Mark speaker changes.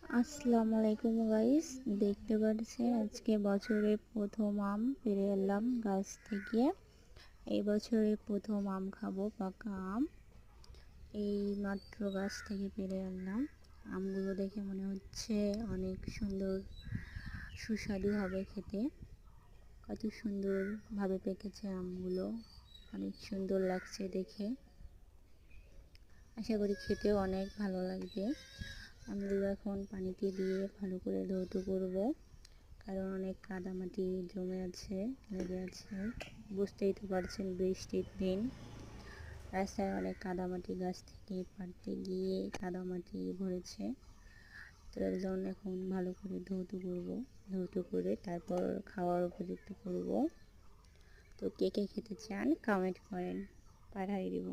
Speaker 1: আসসালামু আলাইকুম গাইস, দেখতে পাচ্ছেন আজকে বছরের প্রথম আম পেড়ে এলাম গাছ থেকে। এই বছরের প্রথম আম খাবো, পাকা আম। এই মাত্র গাছ থেকে পেড়ে আনলাম। আমগুলো দেখে মনে হচ্ছে অনেক সুন্দর, সুস্বাদু হবে খেতে। কত সুন্দর ভাবে পেকেছে আমগুলো, অনেক সুন্দর লাগছে দেখে। আশা করি খেতেও অনেক ভালো লাগবে। আমগুলো এখন পানিতে দিয়ে ভালো করে ধৌত করব, কারণ অনেক কাদামাটি জমে আছে, লেগে আছে। বুঝতেই তো পারছেন, বৃষ্টির দিন, রাস্তায় অনেক কাদামাটি, গাছ থেকে পাড়তে গিয়ে কাদামাটি ভরেছে। তো এখন ভালো করে ধৌত করব, ধৌত করে তারপর খাওয়ার উপযুক্ত করব। তো কে কে খেতে চান কমেন্ট করেন, পাঠাই দেব।